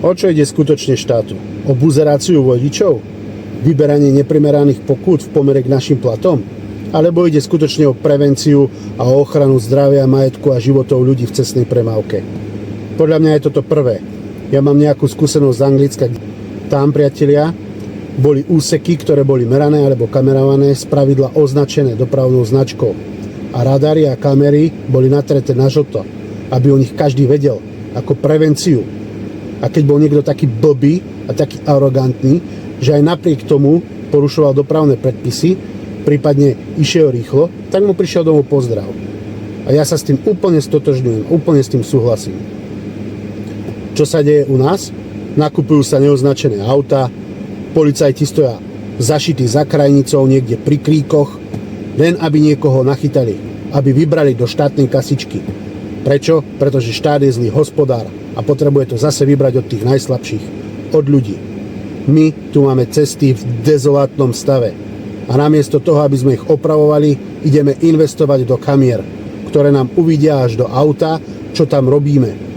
O čo ide skutočne štátu? O buzeráciu vodičov? Vyberanie neprimeraných pokút v pomere k našim platom? Alebo ide skutočne o prevenciu a o ochranu zdravia, majetku a životov ľudí v cestnej premávke? Podľa mňa je toto prvé. Ja mám nejakú skúsenosť z Anglicka. Tam, priatelia, boli úseky, ktoré boli merané alebo kamerované, spravidla označené dopravnou značkou. A radary a kamery boli natreté na žlto, aby o nich každý vedel, ako prevenciu. A keď bol niekto taký blbý a taký arogantný, že aj napriek tomu porušoval dopravné predpisy, prípadne išiel rýchlo, tak mu prišiel domov pozdrav. A ja sa s tým úplne stotožňujem, úplne s tým súhlasím. Čo sa deje u nás? Nakupujú sa neoznačené auta, policajti stoja zašití za krajnicou niekde pri kríkoch, len aby niekoho nachytali, aby vybrali do štátnej kasičky. Prečo? Pretože štát je zlý hospodár a potrebuje to zase vybrať od tých najslabších, od ľudí. My tu máme cesty v dezolátnom stave a namiesto toho, aby sme ich opravovali, ideme investovať do kamier, ktoré nám uvidia až do auta, čo tam robíme.